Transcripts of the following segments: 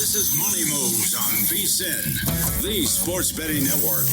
This is Money Moves on VSiN, the Sports Betting Network.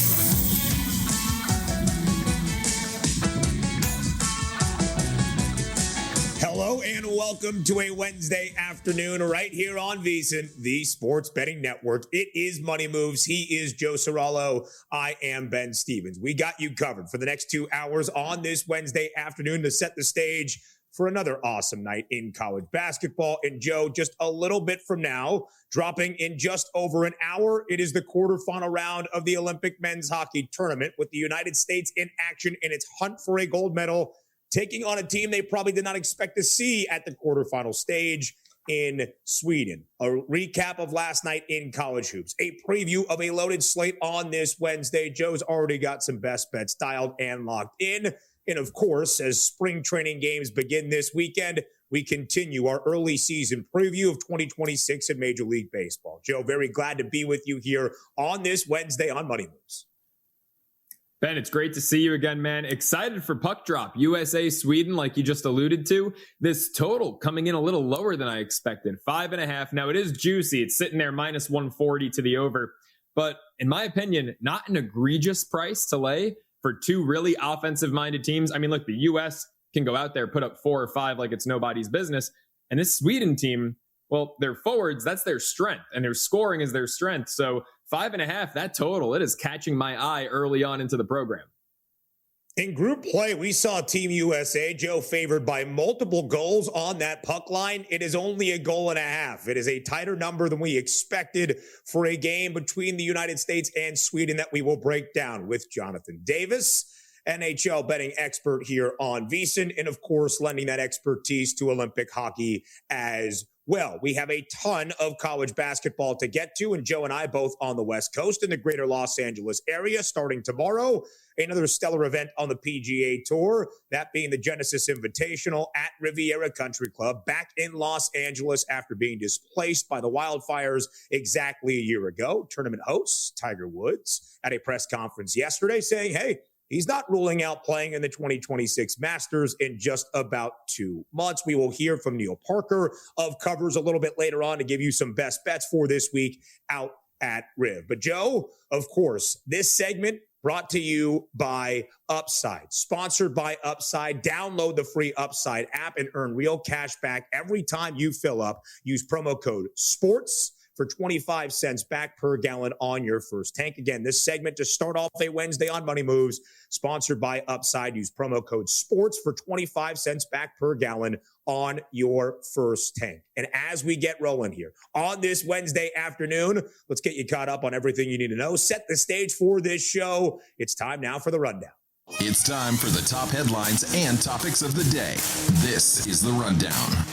Hello and welcome to a Wednesday afternoon right here on VSiN, the Sports Betting Network. It is Money Moves. He is Joe Cirallo. I am Ben Stevens. We got you covered for the next 2 hours on this Wednesday afternoon to set the stage for another awesome night in college basketball. And Joe, just a little bit from now, dropping in just over an hour, it is the quarterfinal round of the Olympic men's hockey tournament with the United States in action in its hunt for a gold medal, taking on a team they probably did not expect to see at the quarterfinal stage in Sweden. A recap of last night in college hoops, a preview of a loaded slate on this Wednesday. Joe's already got some best bets dialed and locked in. And of course, as spring training games begin this weekend, we continue our early season preview of 2026 in Major League Baseball. Joe, very glad to be with you here on this Wednesday on Money Moves. Ben, it's great to see you again, man. Excited for puck drop. USA, Sweden, like you just alluded to. This total coming in a little lower than I expected. 5.5. Now, it is juicy. It's sitting there minus 140 to the over. But in my opinion, not an egregious price to lay for two really offensive-minded teams. I mean, look, the U.S. can go out there, put up 4 or 5 like it's nobody's business. And this Sweden team, well, their forwards, that's their strength. And their scoring is their strength. So 5.5, that total, it is catching my eye early on into the program. In group play, we saw Team USA, Joe, favored by multiple goals on that puck line. It is only a goal and a half. It is a tighter number than we expected for a game between the United States and Sweden that we will break down with Jonathan Davis, NHL betting expert here on VSiN, and of course, lending that expertise to Olympic hockey as well. We have a ton of college basketball to get to, and Joe and I both on the West Coast in the greater Los Angeles area starting tomorrow. Another stellar event on the PGA Tour, that being the Genesis Invitational at Riviera Country Club back in Los Angeles after being displaced by the wildfires exactly a year ago. Tournament host Tiger Woods at a press conference yesterday saying, hey, he's not ruling out playing in the 2026 Masters in just about 2 months. We will hear from Neil Parker of Covers a little bit later on to give you some best bets for this week out at Riv. But Joe, of course, this segment brought to you by Upside, sponsored by Upside. Download the free Upside app and earn real cash back every time you fill up. Use promo code SPORTS for 25 cents back per gallon on your first tank. Again, this segment to start off a Wednesday on Money Moves, sponsored by Upside. Use promo code SPORTS for 25 cents back per gallon on your first tank. And as we get rolling here on this Wednesday afternoon, let's get you caught up on everything you need to know. Set the stage for this show. It's time now for the rundown. It's time for the top headlines and topics of the day. This is the rundown.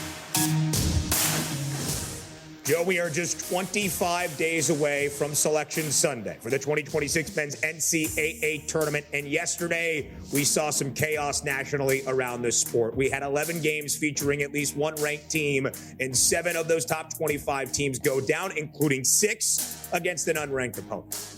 Joe, we are just 25 days away from Selection Sunday for the 2026 men's NCAA tournament. And yesterday, we saw some chaos nationally around this sport. We had 11 games featuring at least one ranked team, and 7 of those top 25 teams go down, including 6 against an unranked opponent.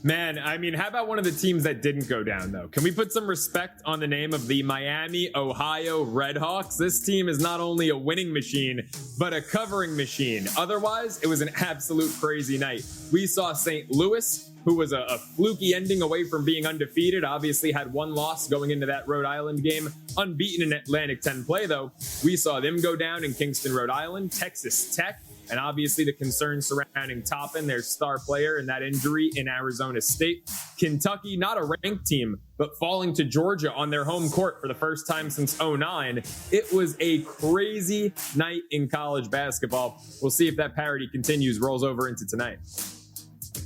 Man, I mean, how about one of the teams that didn't go down, though? Can we put some respect on the name of the Miami, Ohio Redhawks? This team is not only a winning machine, but a covering machine. Otherwise, it was an absolute crazy night. We saw St. Louis, who was a fluky ending away from being undefeated, obviously had 1 loss going into that Rhode Island game. Unbeaten in Atlantic 10 play, though. We saw them go down in Kingston, Rhode Island. Texas Tech, and obviously the concerns surrounding Toppin, their star player, and that injury in Arizona State. Kentucky, not a ranked team, but falling to Georgia on their home court for the first time since 2009. It was a crazy night in college basketball. We'll see if that parity continues, rolls over into tonight.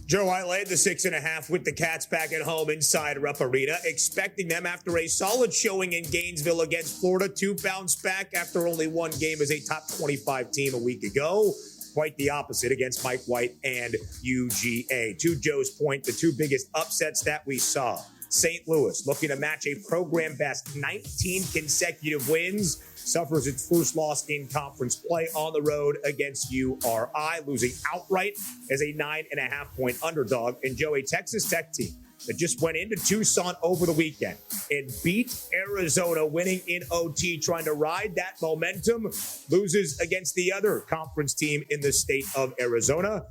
Joe, I laid the 6.5 with the Cats back at home inside Rupp Arena, expecting them after a solid showing in Gainesville against Florida to bounce back after only 1 game as a top 25 team a week ago. Quite the opposite against Mike White and UGA. To Joe's point, the 2 biggest upsets that we saw. St. Louis looking to match a program best 19 consecutive wins, suffers its first loss in conference play on the road against URI, losing outright as a 9.5-point underdog. And Joe, a Texas Tech team that just went into Tucson over the weekend and beat Arizona, winning in OT, trying to ride that momentum, loses against the other conference team in the state of Arizona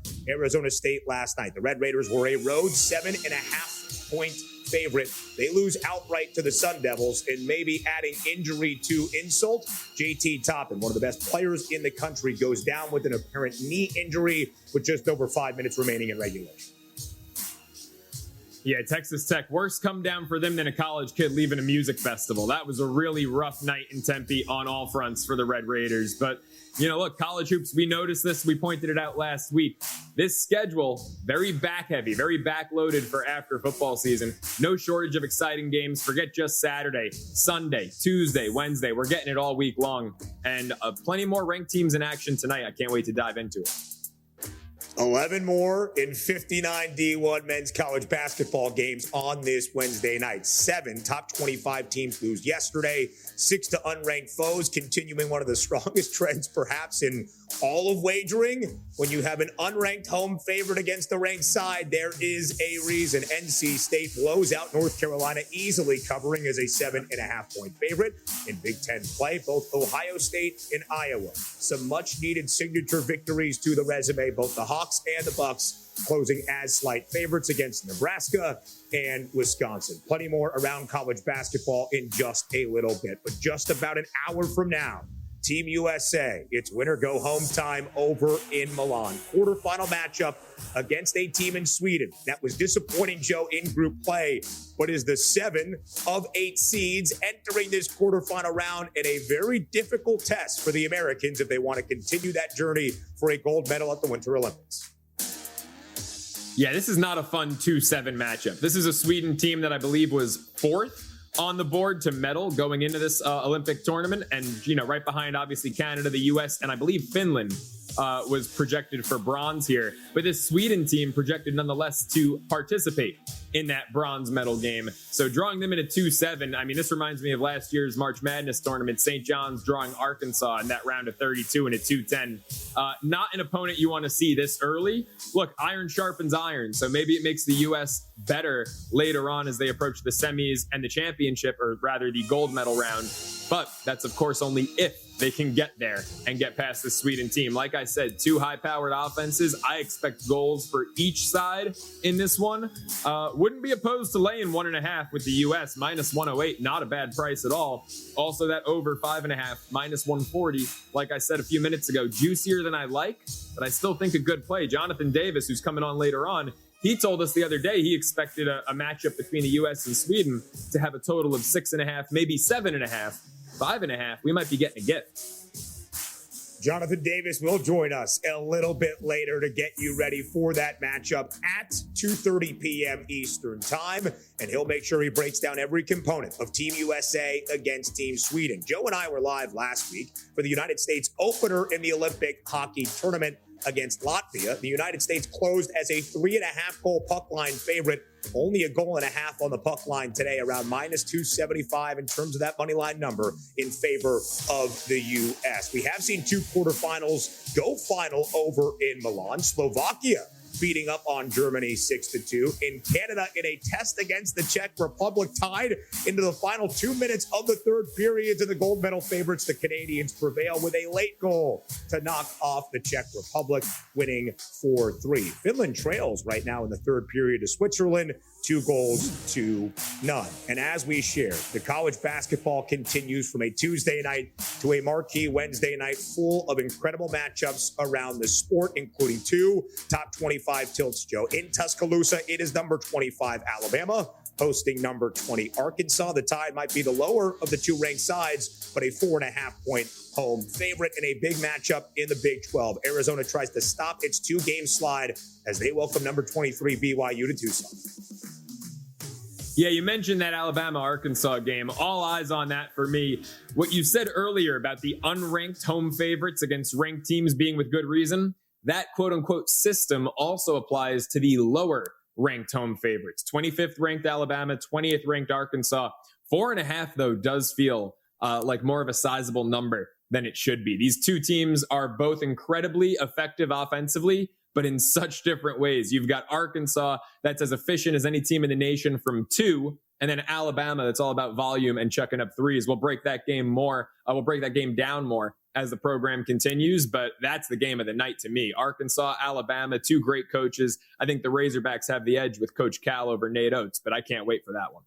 State last night. The Red Raiders were a road 7.5 point favorite. They lose outright to the Sun Devils, and maybe adding injury to insult, JT Toppin, one of the best players in the country, goes down with an apparent knee injury with just over 5 minutes remaining in regulation. Yeah, Texas Tech, worse come down for them than a college kid leaving a music festival. That was a really rough night in Tempe on all fronts for the Red Raiders. But, you know, look, college hoops, we noticed this. We pointed it out last week. This schedule, very back heavy, very backloaded for after football season. No shortage of exciting games. Forget just Saturday, Sunday, Tuesday, Wednesday. We're getting it all week long. And plenty more ranked teams in action tonight. I can't wait to dive into it. 11 more in 59 D1 men's college basketball games on this Wednesday night. 7 top 25 teams lose yesterday. 6 to unranked foes, continuing one of the strongest trends perhaps in all of wagering. When you have an unranked home favorite against the ranked side, there is a reason. NC State blows out North Carolina, easily covering as a 7.5 point favorite in Big Ten play. Both Ohio State and Iowa, some much needed signature victories to the resume. Both the Hawks and the Bucks closing as slight favorites against Nebraska and Wisconsin. Plenty more around college basketball in just a little bit, but just about an hour from now, Team USA, it's winner go home time over in Milan. Quarterfinal matchup against a team in Sweden that was disappointing, Joe, in group play, but is the 7 of 8 seeds entering this quarterfinal round in a very difficult test for the Americans if they want to continue that journey for a gold medal at the Winter Olympics. Yeah, this is not a fun 2-7 matchup. This is a Sweden team that I believe was 4th on the board to medal going into this Olympic tournament. And, you know, right behind, obviously, Canada, the U.S., and I believe Finland was projected for bronze here. But this Sweden team projected nonetheless to participate in that bronze medal game. So drawing them in a 2-7, I mean, this reminds me of last year's March Madness tournament, St. John's drawing Arkansas in that round of 32 in a 2-10. Not an opponent you want to see this early. Look, iron sharpens iron, so maybe it makes the U.S. better later on as they approach the semis and the championship, or rather the gold medal round. But that's, of course, only if they can get there and get past the Sweden team. Like I said, 2 high-powered offenses. I expect goals for each side in this one. Wouldn't be opposed to laying 1.5 with the U.S. minus 108. Not a bad price at all. Also, that over 5.5 minus 140. Like I said a few minutes ago, juicier than I like, but I still think a good play. Jonathan Davis, who's coming on later on, he told us the other day he expected a matchup between the U.S. and Sweden to have a total of 6.5, maybe 7.5, 5.5. We might be getting a gift. Jonathan Davis will join us a little bit later to get you ready for that matchup at 2:30 p.m. Eastern time, and he'll make sure he breaks down every component of Team USA against Team Sweden. Joe and I were live last week for the United States opener in the Olympic hockey tournament against Latvia. The United States closed as a 3.5 goal puck line favorite. Only a goal and a half on the puck line today, around minus 275 in terms of that money line number in favor of the U.S. We have seen 2 quarterfinals go final over in Milan. Slovakia beating up on Germany 6-2. In Canada, in a test against the Czech Republic, tied into the final 2 minutes of the third period to the gold medal favorites. The Canadians prevail with a late goal to knock off the Czech Republic, winning 4-3. Finland trails right now in the third period to Switzerland, 2-0. And as we share, the college basketball continues from a Tuesday night to a marquee Wednesday night full of incredible matchups around the sport, including 2 top 25 tilts, Joe. In Tuscaloosa, it is number 25 Alabama hosting number 20 Arkansas. The Tide might be the lower of the 2 ranked sides, but a 4.5 point home favorite in a big matchup in the Big 12. Arizona tries to stop its 2-game slide as they welcome number 23 BYU to Tucson. Yeah, you mentioned that Alabama-Arkansas game. All eyes on that for me. What you said earlier about the unranked home favorites against ranked teams being with good reason, that quote-unquote system also applies to the lower ranked home favorites. 25th ranked Alabama, 20th ranked Arkansas. 4.5, though, does feel like more of a sizable number than it should be. These 2 teams are both incredibly effective offensively, but in such different ways. You've got Arkansas that's as efficient as any team in the nation from 2, and then Alabama that's all about volume and chucking up threes. We'll break that game more. We'll break that game down more as the program continues, but that's the game of the night to me. Arkansas, Alabama, 2 great coaches. I think the Razorbacks have the edge with Coach Cal over Nate Oates, but I can't wait for that one.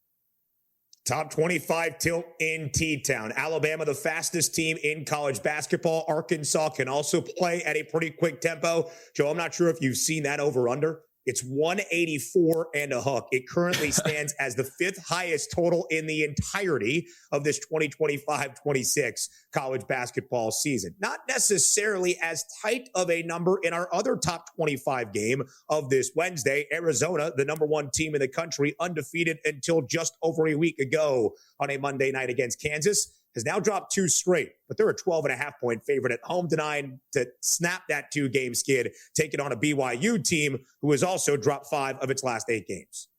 Top 25 tilt in T-Town. Alabama, the fastest team in college basketball. Arkansas can also play at a pretty quick tempo. Joe, I'm not sure if you've seen that over-under. It's 184 and a hook. It currently stands as the 5th highest total in the entirety of this 2025-26 college basketball season. Not necessarily as tight of a number in our other top 25 game of this Wednesday. Arizona, the number 1 team in the country, undefeated until just over a week ago on a Monday night against Kansas, has now dropped 2 straight, but they're a 12.5-point favorite at home tonight to snap that 2-game skid, taking on a BYU team who has also dropped 5 of its last 8 games.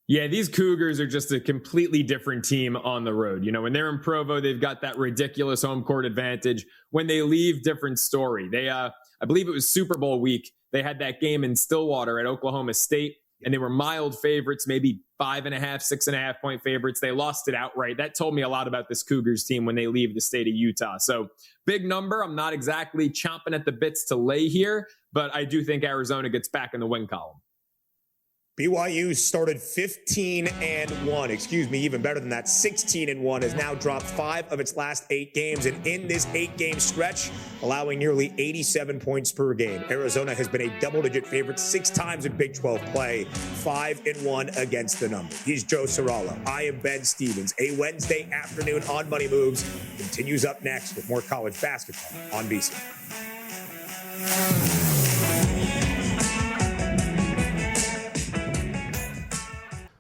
Yeah, these Cougars are just a completely different team on the road. You know, when they're in Provo, they've got that ridiculous home court advantage. When they leave, different story. They, I believe it was Super Bowl week. They had that game in Stillwater at Oklahoma State, and they were mild favorites, maybe 5.5, 6.5 point favorites. They lost it outright. That told me a lot about this Cougars team when they leave the state of Utah. So big number. I'm not exactly chomping at the bits to lay here, but I do think Arizona gets back in the win column. BYU started 15-1, even better than that, 16-1, has now dropped 5 of its last 8 games. And in this 8-game stretch, allowing nearly 87 points per game. Arizona has been a double-digit favorite 6 times in Big 12 play, 5-1 against the number. He's Joe Serralo. I am Ben Stevens. A Wednesday afternoon on Money Moves continues up next with more college basketball on VSiN.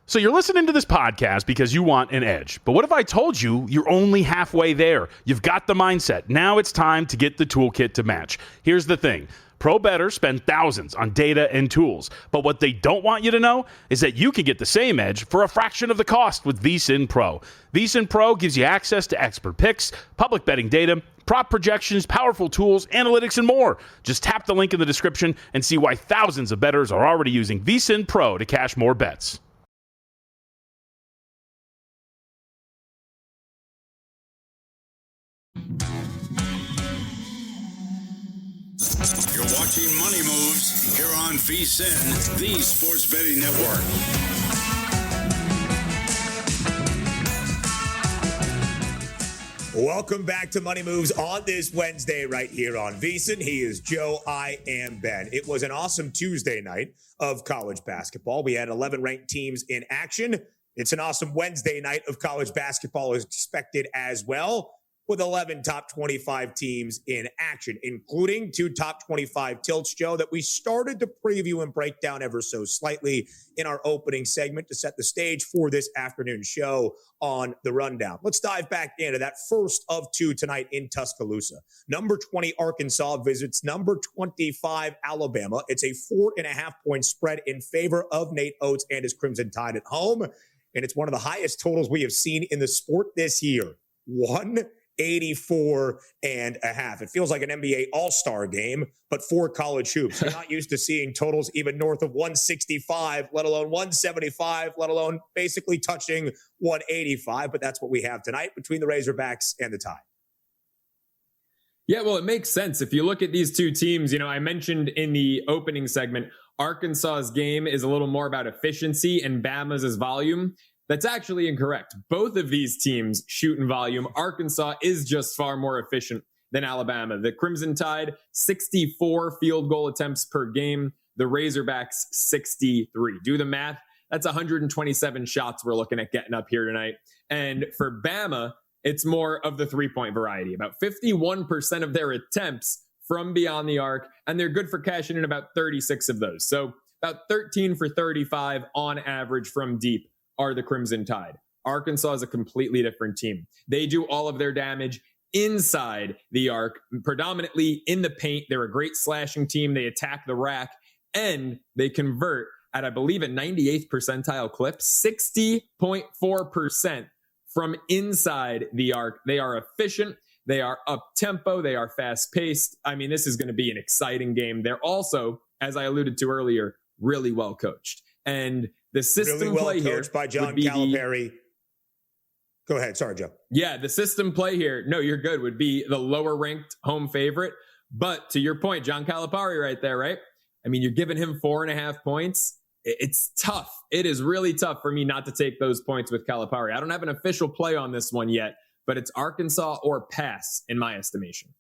So you're listening to this podcast because you want an edge. But what if I told you you're only halfway there? You've got the mindset. Now it's time to get the toolkit to match. Here's the thing. Pro bettors spend thousands on data and tools. But what they don't want you to know is that you can get the same edge for a fraction of the cost with VSiN Pro. VSiN Pro gives you access to expert picks, public betting data, prop projections, powerful tools, analytics, and more. Just tap the link in the description and see why thousands of bettors are already using VSiN Pro to cash more bets. You're watching Money Moves here on VSiN, the Sports Betting Network. Welcome back to Money Moves on this Wednesday right here on VSiN. He is Joe. I am Ben. It was an awesome Tuesday night of college basketball. We had 11 ranked teams in action. It's an awesome Wednesday night of college basketball as expected as well, with 11 top 25 teams in action, including 2 top 25 tilts, Joe, that we started to preview and break down ever so slightly in our opening segment to set the stage for this afternoon show on the Rundown. Let's dive back into that first of 2 tonight in Tuscaloosa. Number 20 Arkansas visits number 25 Alabama. It's a 4.5-point spread in favor of Nate Oates and his Crimson Tide at home, and it's one of the highest totals we have seen in the sport this year. 184.5. It feels like an NBA All-Star game, but for college hoops. You're not used to seeing totals even north of 165, let alone 175, let alone basically touching 185. But that's what we have tonight between the Razorbacks and the Tide. Yeah, well, it makes sense. If you look at these 2 teams, you know, I mentioned in the opening segment, Arkansas's game is a little more about efficiency and Bama's is volume. That's actually incorrect. Both of these teams shoot in volume. Arkansas is just far more efficient than Alabama. The Crimson Tide, 64 field goal attempts per game. The Razorbacks, 63. Do the math. That's 127 shots we're looking at getting up here tonight. And for Bama, it's more of the 3-point variety. About 51% of their attempts from beyond the arc, and they're good for cashing in about 36 of those. So about 13 for 35 on average from deep are the Crimson Tide. Arkansas is a completely different team. They do all of their damage inside the arc, predominantly in the paint. They're a great slashing team. They attack the rack, and they convert at, I believe, a 98th percentile clip, 60.4% from inside the arc. They are efficient. They are up tempo. They are fast paced. I mean, this is going to be an exciting game. They're also, as I alluded to earlier, really well coached. And the system really well play coached here by John Calipari. Go ahead. Sorry, Joe. Yeah, the system play here, no, you're good, would be the lower ranked home favorite. But to your point, John Calipari right there, right? I mean, you're giving him 4.5 points. It's tough. It is really tough for me not to take those points with Calipari. I don't have an official play on this one yet, but it's Arkansas or pass in my estimation.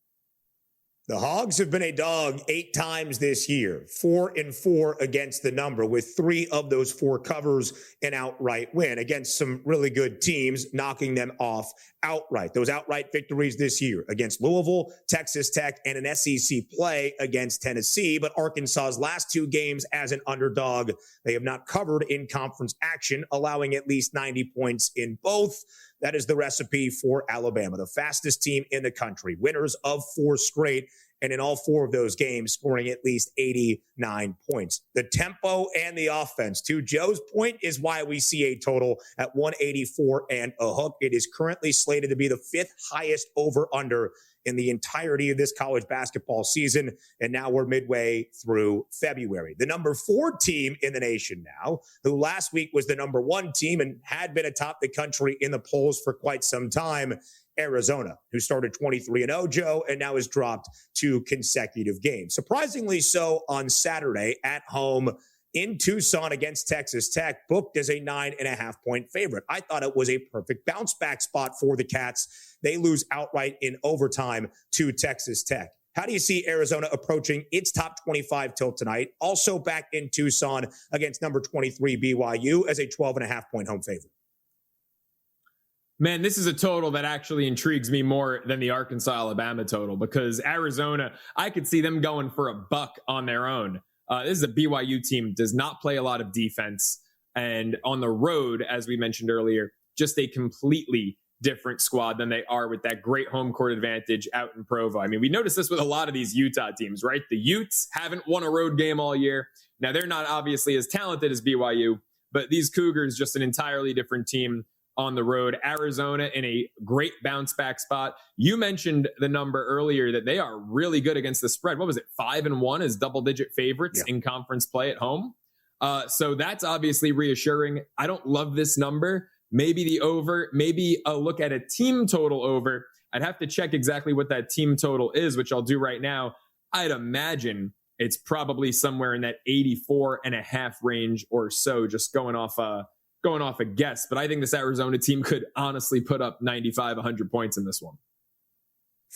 The Hogs have been a dog 8 times this year, 4-4 against the number, with 3 of those 4 covers an outright win against some really good teams, knocking them off outright. Those outright victories this year against Louisville, Texas Tech, and an SEC play against Tennessee. But Arkansas's last 2 games as an underdog, they have not covered in conference action, allowing at least 90 points in both. That is the recipe for Alabama, the fastest team in the country, winners of 4 straight, and in all 4 of those games, scoring at least 89 points. The tempo and the offense, to Joe's point, is why we see a total at 184 and a hook. It is currently slated to be the 5th highest over-under in the entirety of this college basketball season. And now we're midway through February. The number 4 team in the nation now, who last week was the number 1 team and had been atop the country in the polls for quite some time, Arizona, who started 23-0, Joe, and now has dropped 2 consecutive games. Surprisingly so on Saturday at home in Tucson against Texas Tech, booked as a 9.5-point favorite. I thought it was a perfect bounce back spot for the Cats. They lose outright in overtime to Texas Tech. How do you see Arizona approaching its top 25 tilt tonight? Also back in Tucson against number 23 BYU as a 12.5-point home favorite. Man, this is a total that actually intrigues me more than the Arkansas-Alabama total, because Arizona, I could see them going for a buck on their own. This is a BYU team, does not play a lot of defense. And on the road, as we mentioned earlier, just a completely different squad than they are with that great home court advantage out in Provo. I mean, we noticed this with a lot of these Utah teams, right? The Utes haven't won a road game all year. Now, they're not obviously as talented as BYU, but these Cougars, just an entirely different team on the road. Arizona in a great bounce back spot. You mentioned the number earlier that they are really good against the spread. What was it? 5-1 as double-digit favorites in conference play at home. So that's obviously reassuring. I don't love this number. Maybe the over, maybe a look at a team total over. I'd have to check exactly what that team total is, which I'll do right now. I'd imagine it's probably somewhere in that 84.5 range or so, just going off a guess. But I think this Arizona team could honestly put up 95, 100 points in this one.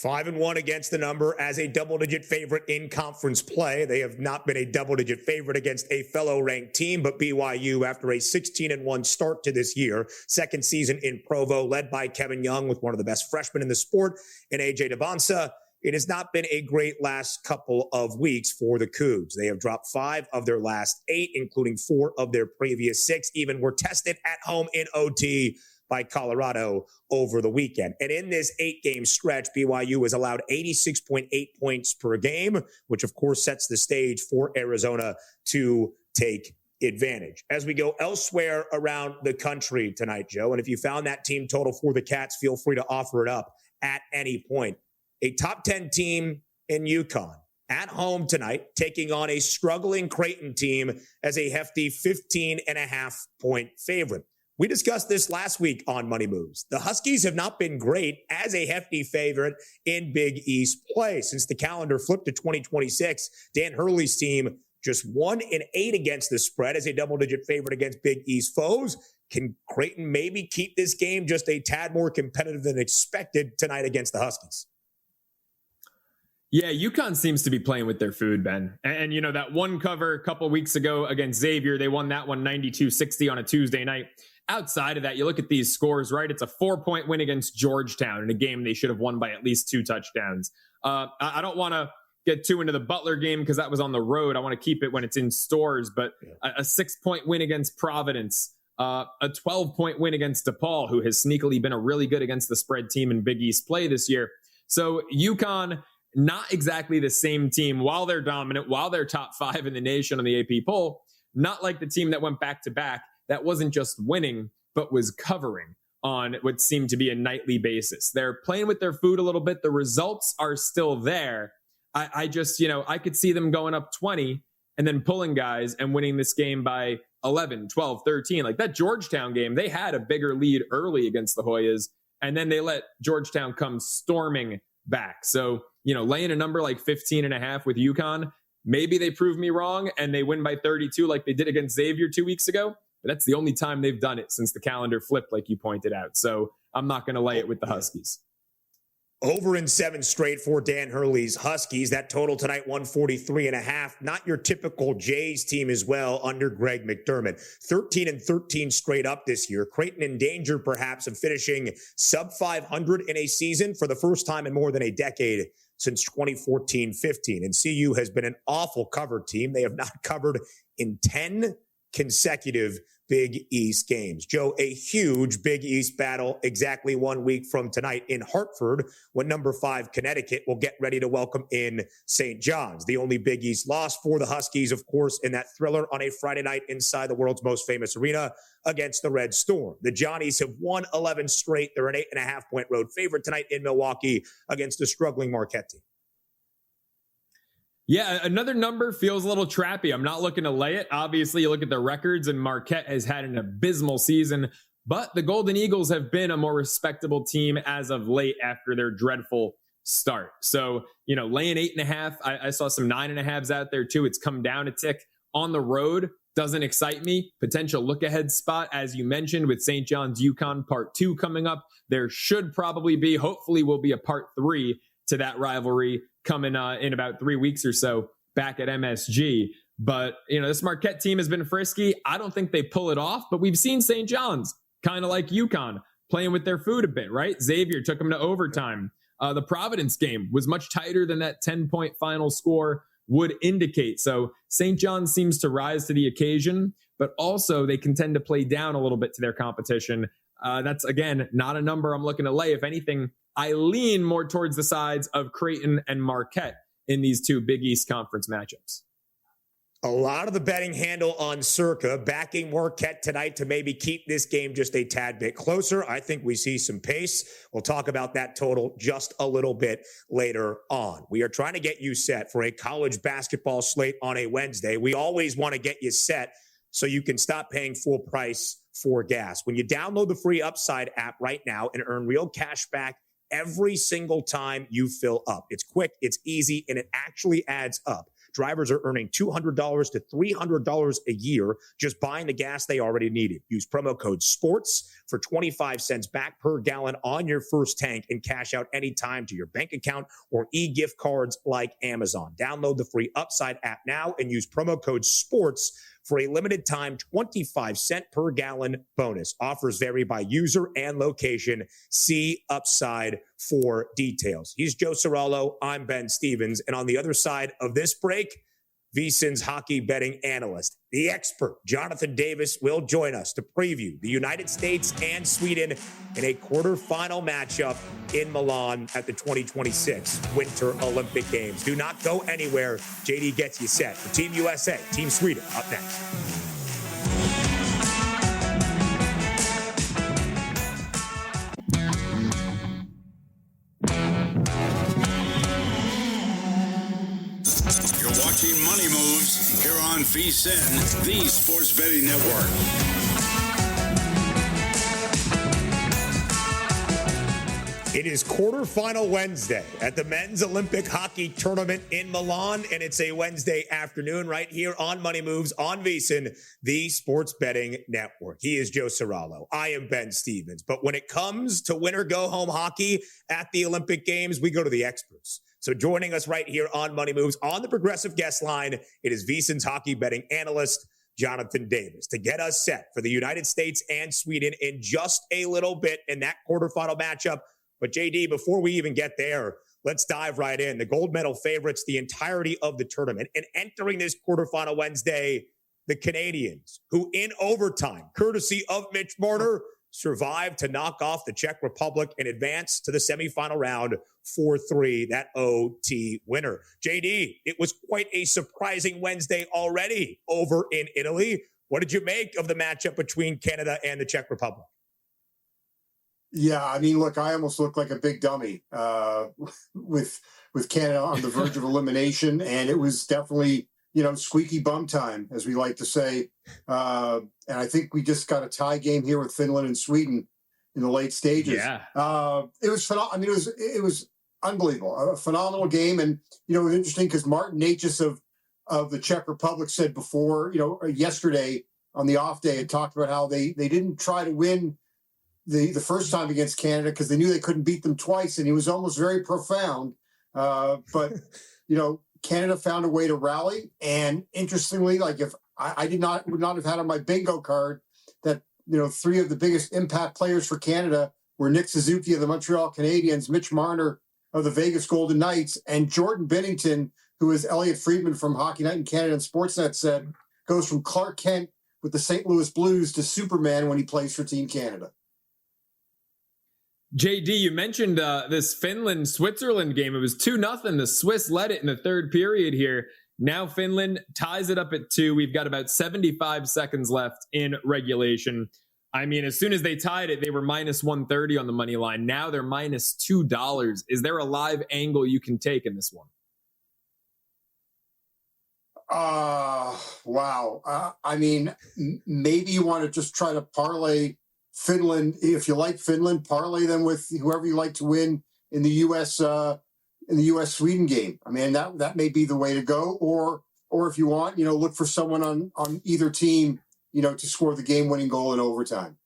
5-1 against the number as a double-digit favorite in conference play. They have not been a double-digit favorite against a fellow ranked team, but BYU, after a 16-1 start to this year, second season in Provo, led by Kevin Young with one of the best freshmen in the sport, and AJ Debonsa. It has not been a great last couple of weeks for the Cougs. They have dropped 5 of their last 8, including 4 of their previous 6. Even were tested at home in OT by Colorado over the weekend. And in this 8-game stretch, BYU has allowed 86.8 points per game, which of course sets the stage for Arizona to take advantage. As we go elsewhere around the country tonight, Joe, and if you found that team total for the Cats, feel free to offer it up at any point. A top 10 team in UConn at home tonight, taking on a struggling Creighton team as a hefty 15.5-point favorite. We discussed this last week on Money Moves. The Huskies have not been great as a hefty favorite in Big East play. Since the calendar flipped to 2026, Dan Hurley's team just 1-8 against the spread as a double-digit favorite against Big East foes. Can Creighton maybe keep this game just a tad more competitive than expected tonight against the Huskies? Yeah, UConn seems to be playing with their food, Ben. And you know, that one cover a couple weeks ago against Xavier, they won that one 92-60 on a Tuesday night. Outside of that, you look at these scores, right? It's a 4-point win against Georgetown in a game they should have won by at least 2 touchdowns. I don't want to get too into the Butler game because that was on the road. I want to keep it when it's in stores, but a 6-point win against Providence, a 12-point win against DePaul, who has sneakily been a really good against the spread team in Big East play this year. So UConn, not exactly the same team while they're dominant, while they're top 5 in the nation on the AP poll, not like the team that went back to back. That wasn't just winning, but was covering on what seemed to be a nightly basis. They're playing with their food a little bit. The results are still there. I just, I could see them going up 20 and then pulling guys and winning this game by 11, 12, 13. Like that Georgetown game, they had a bigger lead early against the Hoyas, and then they let Georgetown come storming back. So, laying a number like 15.5 with UConn, maybe they prove me wrong and they win by 32 like they did against Xavier 2 weeks ago. But that's the only time they've done it since the calendar flipped, like you pointed out. So I'm not going to lay it with the Huskies. Over in 7 straight for Dan Hurley's Huskies. That total tonight, 143.5. Not your typical Jays team as well under Greg McDermott. 13-13 straight up this year. Creighton in danger perhaps of finishing sub 500 in a season for the first time in more than a decade since 2014-15. And CU has been an awful covered team. They have not covered in 10 consecutive Big East games. Joe, a huge Big East battle exactly 1 week from tonight in Hartford when number 5 Connecticut will get ready to welcome in St. John's. The only Big East loss for the Huskies, of course, in that thriller on a Friday night inside the world's most famous arena against the Red Storm. The Johnnies have won 11 straight. They're an 8.5-point road favorite tonight in Milwaukee against a struggling Marquette team. Yeah, another number feels a little trappy. I'm not looking to lay it. Obviously, you look at the records, and Marquette has had an abysmal season, but the Golden Eagles have been a more respectable team as of late after their dreadful start. So, laying 8.5, I saw some 9.5s out there too. It's come down a tick on the road. Doesn't excite me. Potential look-ahead spot, as you mentioned, with St. John's UConn Part 2 coming up. There should probably be, hopefully will be a Part 3 to that rivalry coming in about 3 weeks or so back at MSG. But, this Marquette team has been frisky. I don't think they pull it off, but we've seen St. John's, kind of like UConn, playing with their food a bit, right? Xavier took them to overtime. The Providence game was much tighter than that 10-point final score would indicate. So St. John's seems to rise to the occasion, but also they can tend to play down a little bit to their competition. That's, again, not a number I'm looking to lay. If anything, I lean more towards the sides of Creighton and Marquette in these two Big East Conference matchups. A lot of the betting handle on Circa backing Marquette tonight to maybe keep this game just a tad bit closer. I think we see some pace. We'll talk about that total just a little bit later on. We are trying to get you set for a college basketball slate on a Wednesday. We always want to get you set so you can stop paying full price for gas. When you download the free Upside app right now and earn real cash back every single time you fill up. It's quick, it's easy, and it actually adds up. Drivers are earning $200 to $300 a year just buying the gas they already needed. Use promo code SPORTS for 25 cents back per gallon on your first tank and cash out anytime to your bank account or e-gift cards like Amazon. Download the free Upside app now and use promo code SPORTS for a limited time 25-cent per gallon bonus. Offers vary by user and location. See Upside for details. He's Joe Serralo. I'm Ben Stevens. And on the other side of this break, VSiN's hockey betting analyst, the expert, Jonathan Davis, will join us to preview the United States and Sweden in a quarterfinal matchup in Milan at the 2026 Winter Olympic Games. Do not go anywhere. JD gets you set for Team USA, Team Sweden, up next. Watching Money Moves here on VSiN, the Sports Betting Network. It is quarterfinal Wednesday at the Men's Olympic Hockey Tournament in Milan, and it's a Wednesday afternoon right here on Money Moves on VSiN, the Sports Betting Network. He is Joe Serralo. I am Ben Stevens. But when it comes to winner-go-home hockey at the Olympic Games, we go to the experts. So joining us right here on Money Moves on the Progressive Guest Line, it is VSiN's hockey betting analyst, Jonathan Davis, to get us set for the United States and Sweden in just a little bit in that quarterfinal matchup. But JD, before we even get there, let's dive right in. The gold medal favorites the entirety of the tournament. And entering this quarterfinal Wednesday, the Canadians, who in overtime, courtesy of Mitch Marner, survived to knock off the Czech Republic and advance to the semifinal round 4-3, that OT winner. JD, it was quite a surprising Wednesday already over in Italy. What did you make of the matchup between Canada and the Czech Republic? Yeah, I mean, look, I almost look like a big dummy with Canada on the verge of elimination, and it was definitely, squeaky bum time, as we like to say. And I think we just got a tie game here with Finland and Sweden in the late stages. Yeah. It was phenomenal. I mean, it was unbelievable, a phenomenal game, and it was interesting because Martin Necas of the Czech Republic said before, yesterday on the off day, had talked about how they didn't try to win the first time against Canada because they knew they couldn't beat them twice, and he was almost very profound. But Canada found a way to rally, and interestingly, like if I would not have had on my bingo card that three of the biggest impact players for Canada were Nick Suzuki of the Montreal Canadiens, Mitch Marner of the Vegas Golden Knights, and Jordan Binnington, who, as Elliot Friedman from Hockey Night in Canada and Sportsnet said, goes from Clark Kent with the St. Louis Blues to Superman when he plays for Team Canada. JD, you mentioned this Finland-Switzerland game. It was 2-0. The Swiss led it in the third period here. Now Finland ties it up at 2. We've got about 75 seconds left in regulation. I mean, as soon as they tied it, they were minus 130 on the money line. Now they're minus $2. Is there a live angle you can take in this one? Wow. I mean, maybe you want to just try to parlay Finland. If you like Finland, parlay them with whoever you like to win in the U.S. Sweden game. I mean, that may be the way to go. Or if you want, look for someone on either team, to score the game-winning goal in overtime.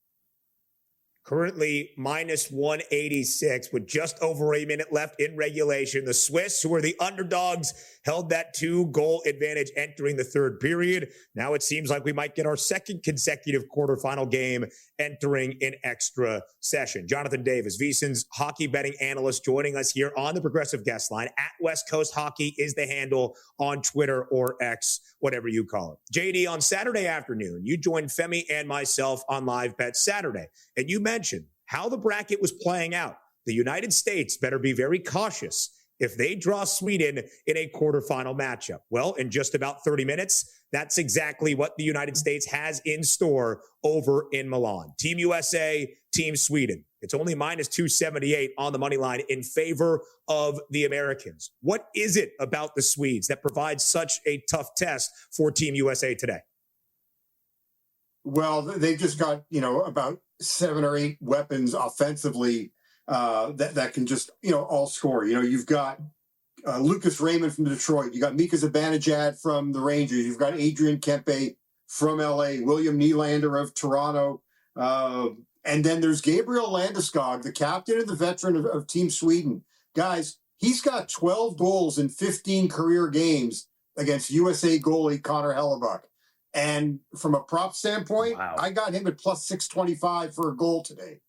Currently minus 186 with just over a minute left in regulation. The Swiss, who are the underdogs, held that 2-goal advantage entering the third period. Now it seems like we might get our second consecutive quarterfinal game entering an extra session. Jonathan Davis, VSiN's hockey betting analyst, joining us here on the Progressive Guest Line. At West Coast Hockey is the handle on Twitter or X, whatever you call it. JD, on Saturday afternoon, you joined Femi and myself on Live Bet Saturday, and you mentioned how the bracket was playing out. The United States better be very cautious if they draw Sweden in a quarterfinal matchup. Well, in just about 30 minutes, that's exactly what the United States has in store over in Milan. Team USA, Team Sweden. It's only minus 278 on the money line in favor of the Americans. What is it about the Swedes that provides such a tough test for Team USA today? Well, they've just got, about 7 or 8 weapons offensively that can just, all score. You've got Lucas Raymond from Detroit. You got Mika Zibanejad from the Rangers. You've got Adrian Kempe from LA, William Nylander of Toronto. And then there's Gabriel Landeskog, the captain and the veteran of Team Sweden. Guys, he's got 12 goals in 15 career games against USA goalie Connor Hellebuck. And from a prop standpoint, wow, I got him at plus 625 for a goal today.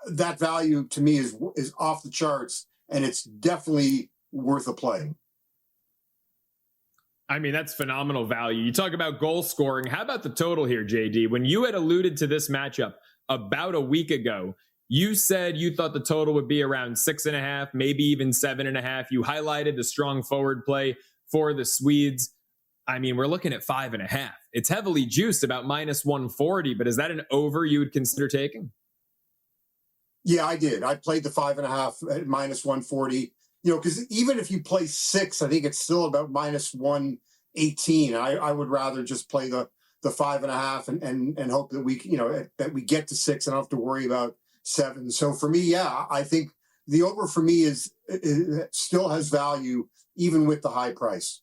That value to me is off the charts, and it's definitely worth a play. I mean, that's phenomenal value. You talk about goal scoring. How about the total here, JD? When you had alluded to this matchup about a week ago, you said you thought the total would be around 6.5, maybe even 7.5. You highlighted the strong forward play for the Swedes. I mean, we're looking at 5.5. It's heavily juiced, about minus 140, but is that an over you would consider taking? Yeah, I did. I played the 5.5 at minus 140. Because even if you play 6, I think it's still about minus 118. I would rather just play the 5.5 and hope that we get to 6 and I don't have to worry about 7. So for me, yeah, I think the over for me is still has value even with the high price.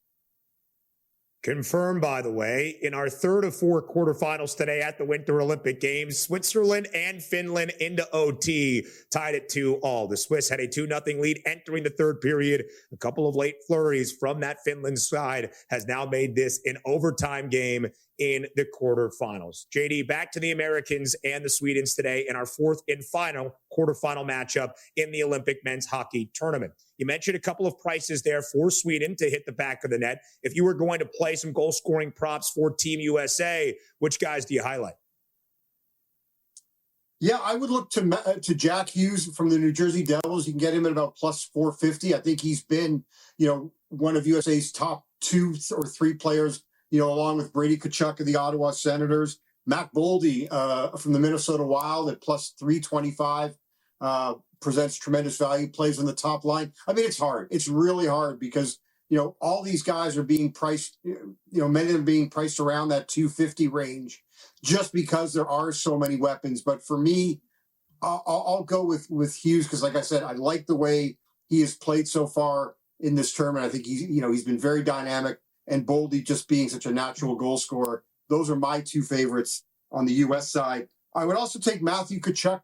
Confirmed, by the way, in our third of 4 quarterfinals today at the Winter Olympic Games, Switzerland and Finland into OT, tied it 2-2. The Swiss had a 2-0 lead entering the third period. A couple of late flurries from that Finland side has now made this an overtime game in the quarterfinals. JD, back to the Americans and the Swedens today in our fourth and final quarterfinal matchup in the Olympic men's hockey tournament. You mentioned a couple of prices there for Sweden to hit the back of the net. If you were going to play some goal scoring props for Team USA, which guys do you highlight? Yeah, I would look to Jack Hughes from the New Jersey Devils. You can get him at about plus 450. I think he's been, one of USA's top 2 or 3 players, along with Brady Tkachuk of the Ottawa Senators. Matt Boldy from the Minnesota Wild at plus 325. presents tremendous value, plays on the top line. I mean, it's hard. It's really hard because, all these guys are being priced, many of them being priced around that 250 range just because there are so many weapons. But for me, I'll go with Hughes because, like I said, I like the way he has played so far in this tournament. I think he's been very dynamic, and Boldy just being such a natural goal scorer. Those are my two favorites on the U.S. side. I would also take Matthew Tkachuk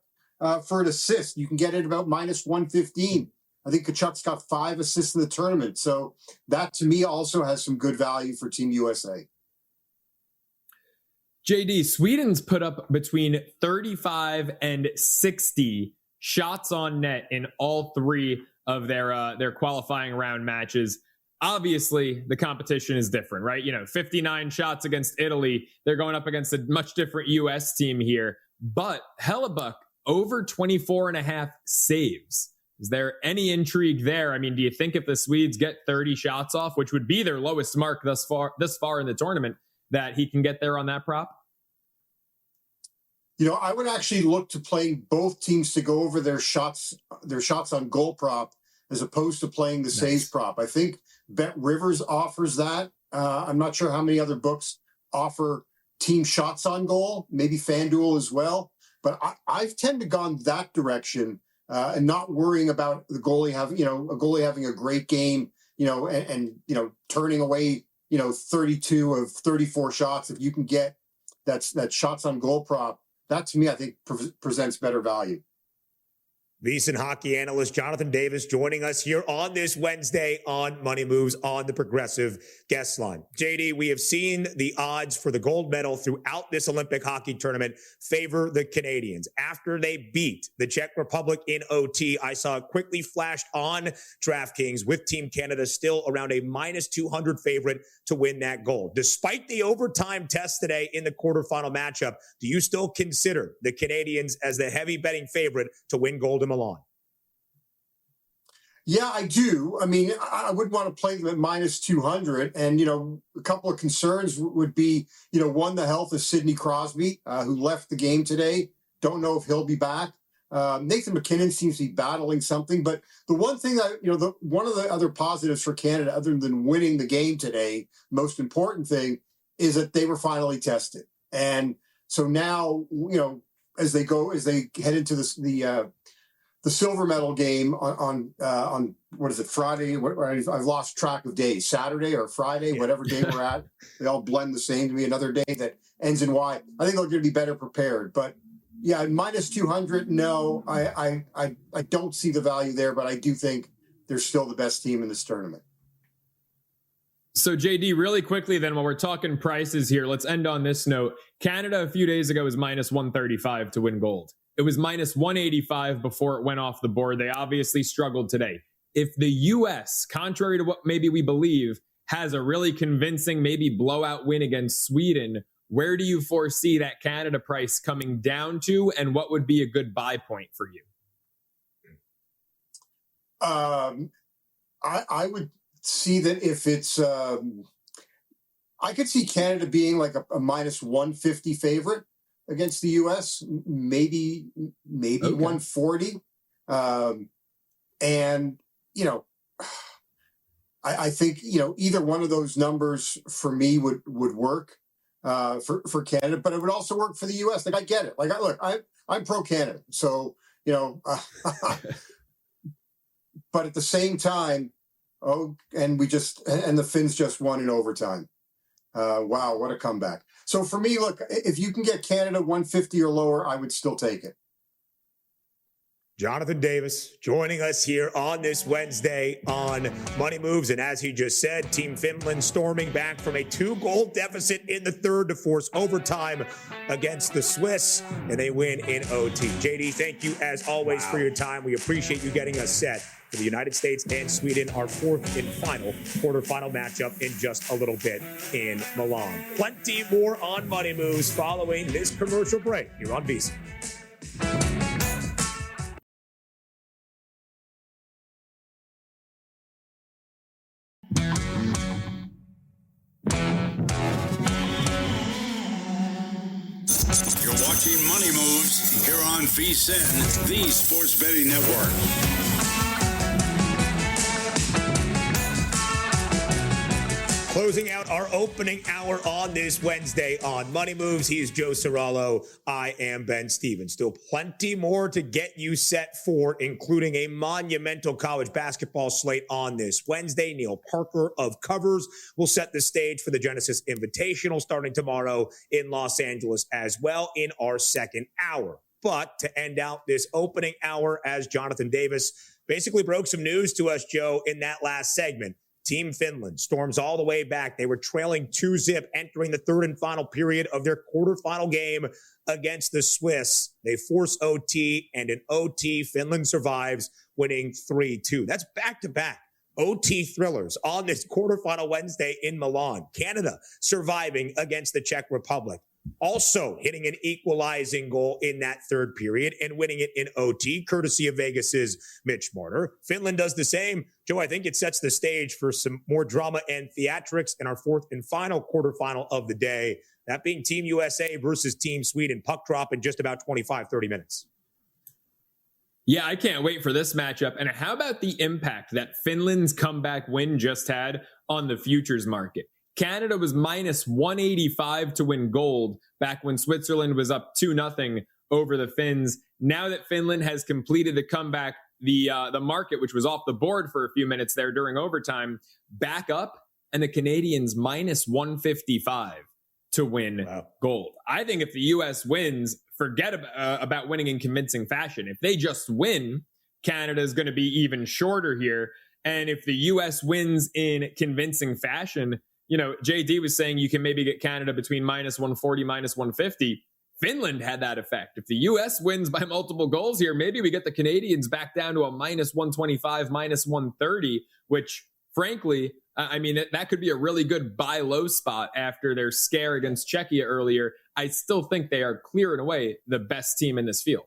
for an assist. You can get it about minus 115. I think Tkachuk's got 5 assists in the tournament. So that, to me, also has some good value for Team USA. JD, Sweden's put up between 35 and 60 shots on net in all 3 of their qualifying round matches. Obviously, the competition is different, right? 59 shots against Italy. They're going up against a much different U.S. team here. But Hellebuck, over 24.5 saves. Is there any intrigue there? I mean, do you think if the Swedes get 30 shots off, which would be their lowest mark thus far in the tournament, that he can get there on that prop? I would actually look to playing both teams to go over their shots on goal prop as opposed to playing the saves prop. I think Bet Rivers offers that. I'm not sure how many other books offer team shots on goal, maybe FanDuel as well. But I've tended to gone that direction and not worrying about the goalie having a great game, and turning away, 32 of 34 shots. If you can get that shots on goal prop, that to me, I think presents better value. VSiN hockey analyst Jonathan Davis joining us here on this Wednesday on Money Moves on the Progressive guest line. JD, we have seen the odds for the gold medal throughout this Olympic hockey tournament favor the Canadians. After they beat the Czech Republic in OT, I saw it quickly flashed on DraftKings with Team Canada still around a minus 200 favorite to win that gold. Despite the overtime test today in the quarterfinal matchup, do you still consider the Canadians as the heavy betting favorite to win gold in Milan? Yeah, I do. I mean, I would want to play them at minus 200. And, a couple of concerns would be, one, the health of Sidney Crosby, who left the game today. Don't know if he'll be back. Nathan McKinnon seems to be battling something. But the one thing that, one of the other positives for Canada, other than winning the game today, most important thing is that they were finally tested. And so now, as they head into the silver medal game on what is it, Friday? I've lost track of days. Saturday or Friday, whatever day we're at. They all blend the same to me. Another day that ends in Y. I think they're going to be better prepared. But yeah, minus 200. No, I don't see the value there, but I do think they're still the best team in this tournament. So JD, really quickly then, while we're talking prices here, let's end on this note. Canada a few days ago was minus 135 to win gold. It was minus 185 before it went off the board. They obviously struggled today. If the U.S., contrary to what maybe we believe, has a really convincing, maybe blowout win against Sweden, where do you foresee that Canada price coming down to, and what would be a good buy point for you? I would see that if it's, I could see Canada being like a minus 150 favorite against the U.S., maybe okay. 140. And, I think, either one of those numbers for me would work for Canada, but it would also work for the U.S. Like, I get it. Like, I'm pro Canada. So, but at the same time, and the Finns just won in overtime. Wow, what a comeback. So for me, look, if you can get Canada 150 or lower, I would still take it. Jonathan Davis joining us here on this Wednesday on Money Moves. And as he just said, Team Finland storming back from a 2-goal deficit in the third to force overtime against the Swiss, and they win in OT. JD, thank you as always for your time. We appreciate you getting us set for the United States and Sweden, our fourth and final quarterfinal matchup in just a little bit in Milan. Plenty more on Money Moves following this commercial break here on VSiN. Team Money Moves here on VSiN, the Sports Betting Network. Closing out our opening hour on this Wednesday on Money Moves, he is Joe Serralo. I am Ben Stevens. Still plenty more to get you set for, including a monumental college basketball slate on this Wednesday. Neil Parker of Covers will set the stage for the Genesis Invitational starting tomorrow in Los Angeles as well in our second hour. But to end out this opening hour, as Jonathan Davis basically broke some news to us, Joe, in that last segment, Team Finland storms all the way back. They were trailing 2-0 entering the third and final period of their quarterfinal game against the Swiss. They force OT, and in OT, Finland survives, winning 3-2. That's back-to-back OT thrillers on this quarterfinal Wednesday in Milan. Canada surviving against the Czech Republic. Also hitting an equalizing goal in that third period and winning it in OT, courtesy of Vegas's Mitch Marner. Finland does the same. Joe, I think it sets the stage for some more drama and theatrics in our fourth and final quarterfinal of the day. That being Team USA versus Team Sweden. Puck drop in just about 25, 30 minutes. Yeah, I can't wait for this matchup. And how about the impact that Finland's comeback win just had on the futures market? Canada was minus 185 to win gold back when Switzerland was up 2-0 over the Finns. Now that Finland has completed the comeback, the market, which was off the board for a few minutes there during overtime, back up, and the Canadians minus 155 to win gold. I think if the U.S. wins, forget about winning in convincing fashion. If they just win, Canada is going to be even shorter here. And if the U.S. wins in convincing fashion, you know, JD was saying you can maybe get Canada between minus 140, minus 150. Finland had that effect. If the U.S. wins by multiple goals here, maybe we get the Canadians back down to a minus 125, minus 130, which, frankly, I mean, that could be a really good buy low spot after their scare against Czechia earlier. I still think they are clear and away the best team in this field.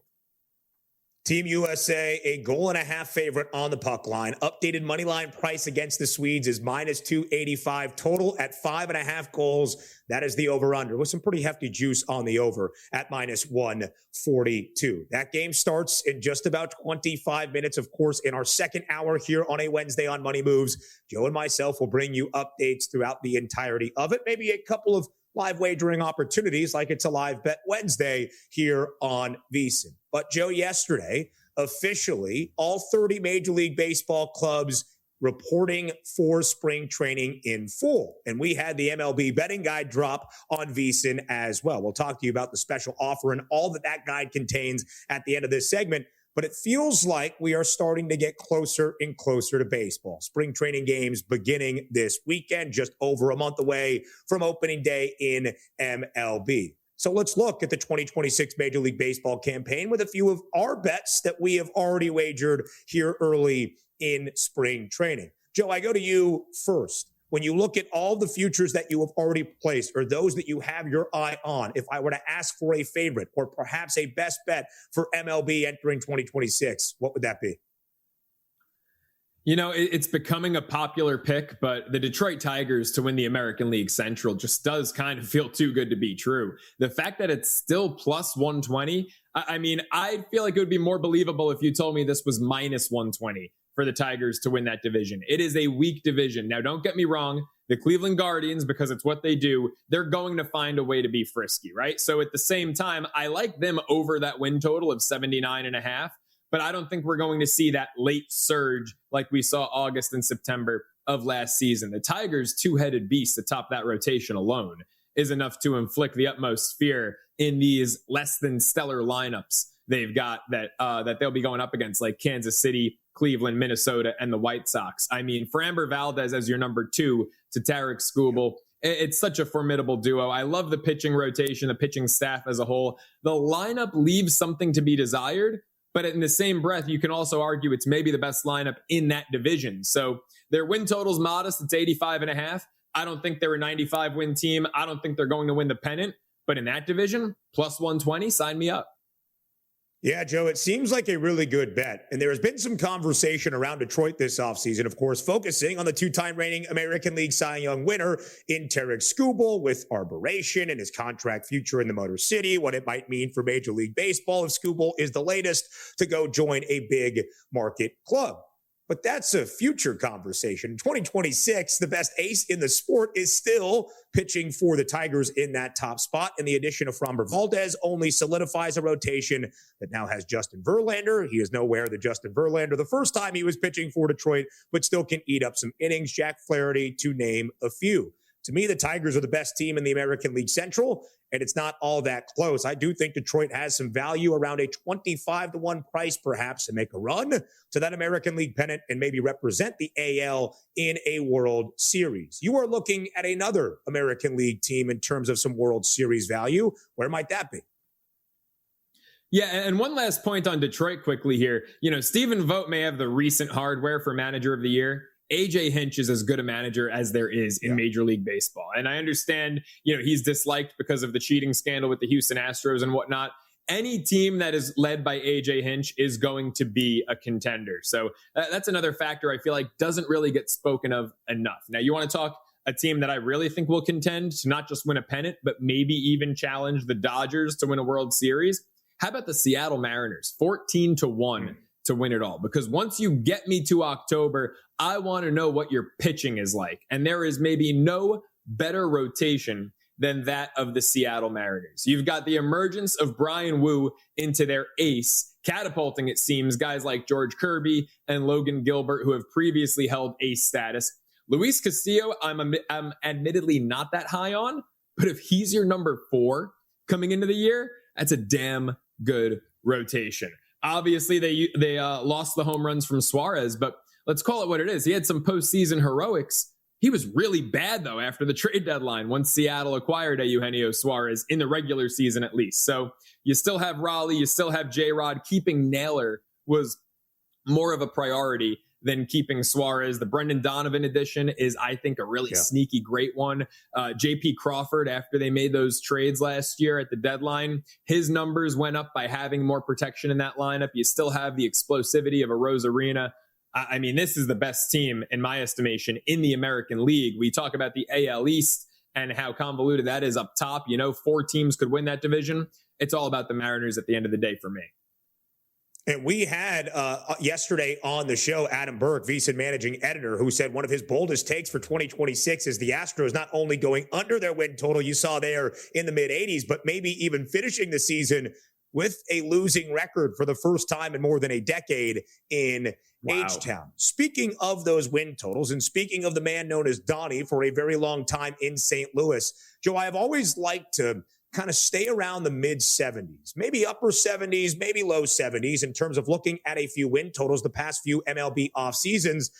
Team USA, a 1.5 favorite on the puck line. Updated money line price against the Swedes is minus 285 total at 5.5 goals. That is the over-under with some pretty hefty juice on the over at minus 142. That game starts in just about 25 minutes, of course, in our second hour here on a Wednesday on Money Moves. Joe and myself will bring you updates throughout the entirety of it. Maybe a couple of live wagering opportunities like it's a live bet Wednesday here on VSiN. But Joe, yesterday, officially, all 30 Major League Baseball clubs reporting for spring training in full. And we had the MLB betting guide drop on VSiN as well. We'll talk to you about the special offer and all that guide contains at the end of this segment. But it feels like we are starting to get closer and closer to baseball. Spring training games beginning this weekend, just over a month away from opening day in MLB. So let's look at the 2026 Major League Baseball campaign with a few of our bets that we have already wagered here early in spring training. Joe, I go to you first. When you look at all the futures that you have already placed or those that you have your eye on, if I were to ask for a favorite or perhaps a best bet for MLB entering 2026, what would that be? You know, it's becoming a popular pick, but the Detroit Tigers to win the American League Central just does kind of feel too good to be true. The fact that it's still plus 120, I mean, I feel like it would be more believable if you told me this was minus 120 for the Tigers to win that division. It is a weak division. Now, don't get me wrong. The Cleveland Guardians, because it's what they do, they're going to find a way to be frisky, right? So at the same time, I like them over that win total of 79.5, but I don't think we're going to see that late surge like we saw August and September of last season. The Tigers' two-headed beast atop that rotation alone is enough to inflict the utmost fear in these less than stellar lineups they've got that they'll be going up against, like Kansas City, Cleveland, Minnesota, and the White Sox. I mean, Framber Valdez as your number 2 to Tarek Skubal, it's such a formidable duo. I love the pitching rotation, the pitching staff as a whole. The lineup leaves something to be desired, but in the same breath, you can also argue it's maybe the best lineup in that division. So their win total's modest. It's 85.5. I don't think they're a 95 win team. I don't think they're going to win the pennant, but in that division, plus 120, sign me up. Yeah, Joe, it seems like a really good bet. And there has been some conversation around Detroit this offseason, of course, focusing on the two-time reigning American League Cy Young winner in Tarik Skubal with arbitration and his contract future in the Motor City, what it might mean for Major League Baseball if Skubal is the latest to go join a big market club. But that's a future conversation. In 2026, the best ace in the sport is still pitching for the Tigers in that top spot. And the addition of Framber Valdez only solidifies a rotation that now has Justin Verlander. He is nowhere the Justin Verlander the first time he was pitching for Detroit, but still can eat up some innings. Jack Flaherty, to name a few. To me, the Tigers are the best team in the American League Central, and it's not all that close. I do think Detroit has some value around a 25-1 price, perhaps, to make a run to that American League pennant and maybe represent the AL in a World Series. You are looking at another American League team in terms of some World Series value. Where might that be? Yeah, and one last point on Detroit quickly here. Stephen Vogt may have the recent hardware for Manager of the Year. AJ Hinch is as good a manager as there is in Major League Baseball. And I understand, he's disliked because of the cheating scandal with the Houston Astros and whatnot. Any team that is led by AJ Hinch is going to be a contender. So that's another factor I feel like doesn't really get spoken of enough. Now, you want to talk a team that I really think will contend to not just win a pennant, but maybe even challenge the Dodgers to win a World Series? How about the Seattle Mariners? 14-1 to win it all. Because once you get me to October, I want to know what your pitching is like. And there is maybe no better rotation than that of the Seattle Mariners. You've got the emergence of Brian Wu into their ace, catapulting, it seems, guys like George Kirby and Logan Gilbert, who have previously held ace status. Luis Castillo, I'm admittedly not that high on, but if he's your number 4 coming into the year, that's a damn good rotation. Obviously, they lost the home runs from Suarez, but let's call it what it is. He had some postseason heroics. He was really bad, though, after the trade deadline once Seattle acquired Eugenio Suarez in the regular season, at least. So you still have Raleigh, you still have J-Rod. Keeping Naylor was more of a priority than keeping Suarez. The Brendan Donovan addition is, I think, a really sneaky great one. J.P. Crawford, after they made those trades last year at the deadline, his numbers went up by having more protection in that lineup. You still have the explosivity of a Rosarina. I mean, this is the best team, in my estimation, in the American League. We talk about the AL East and how convoluted that is up top. 4 teams could win that division. It's all about the Mariners at the end of the day for me. And we had yesterday on the show, Adam Burke, VSiN managing editor, who said one of his boldest takes for 2026 is the Astros not only going under their win total, you saw there in the mid-80s, but maybe even finishing the season with a losing record for the first time in more than a decade in H-Town. Speaking of those win totals, and speaking of the man known as Donnie for a very long time in St. Louis, Joe, I have always liked to kind of stay around the mid 70s, maybe upper 70s, maybe low 70s in terms of looking at a few win totals the past few MLB off seasons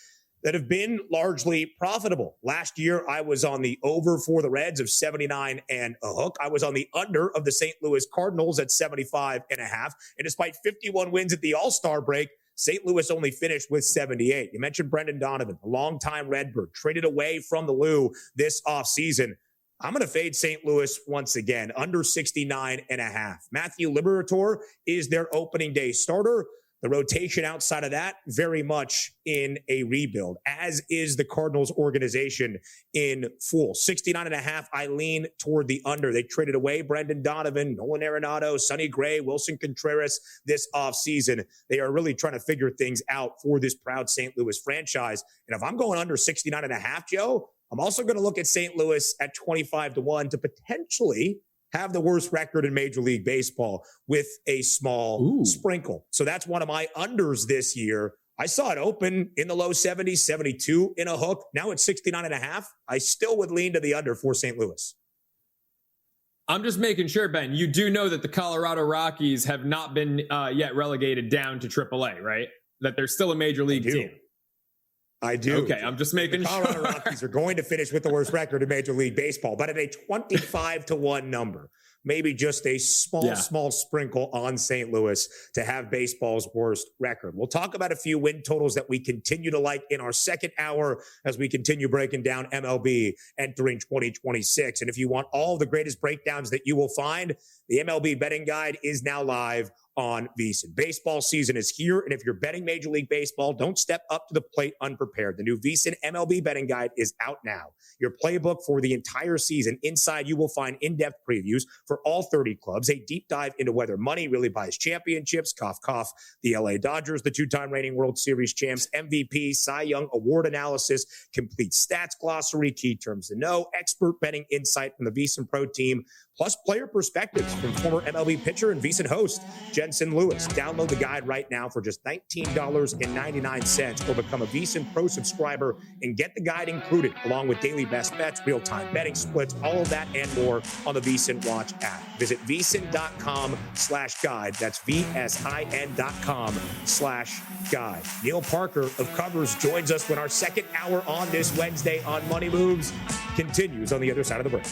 that have been largely profitable. Last year, I was on the over for the Reds of 79 and a hook. I was on the under of the St. Louis Cardinals at 75 and a half. And despite 51 wins at the All-Star break, St. Louis only finished with 78. You mentioned Brendan Donovan, a longtime Redbird, traded away from the Lou this offseason. I'm going to fade St. Louis once again, under 69 and a half. Matthew Liberatore is their opening day starter. The rotation outside of that, very much in a rebuild, as is the Cardinals organization in full. 69 and a half, I lean toward the under. They traded away Brendan Donovan, Nolan Arenado, Sonny Gray, Wilson Contreras this offseason. They are really trying to figure things out for this proud St. Louis franchise. And if I'm going under 69 and a half, Joe, I'm also going to look at St. Louis at 25-1 to potentially have the worst record in Major League Baseball with a small sprinkle. So that's one of my unders this year. I saw it open in the low 70s, 72 in a hook. Now it's 69 and a half. I still would lean to the under for St. Louis. I'm just making sure, Ben, you do know that the Colorado Rockies have not been yet relegated down to AAA, right? That they're still a Major League team. I do. Okay, I'm just making sure. The Colorado Rockies are going to finish with the worst record in Major League Baseball, but at a 25-1 number. Maybe just a small sprinkle on St. Louis to have baseball's worst record. We'll talk about a few win totals that we continue to like in our second hour as we continue breaking down MLB entering 2026. And if you want all the greatest breakdowns that you will find, the MLB betting guide is now live on VSiN. Baseball season is here, and if you're betting Major League Baseball, don't step up to the plate unprepared. The new VSiN MLB betting guide is out now. Your playbook for the entire season. Inside, you will find in-depth previews for all 30 clubs, a deep dive into whether money really buys championships, cough, cough, the LA Dodgers, the two-time reigning World Series champs, MVP, Cy Young Award analysis, complete stats glossary, key terms to know, expert betting insight from the VSiN Pro team, plus player perspectives from former MLB pitcher and VSiN host Jensen Lewis. Download the guide right now for just $19.99 or become a VSiN Pro subscriber and get the guide included along with daily best bets, real-time betting splits, all of that and more on the VSiN Watch app. Visit vsin.com/guide. That's VSIN.com/guide. Neil Parker of Covers joins us when our second hour on this Wednesday on Money Moves continues on the other side of the break.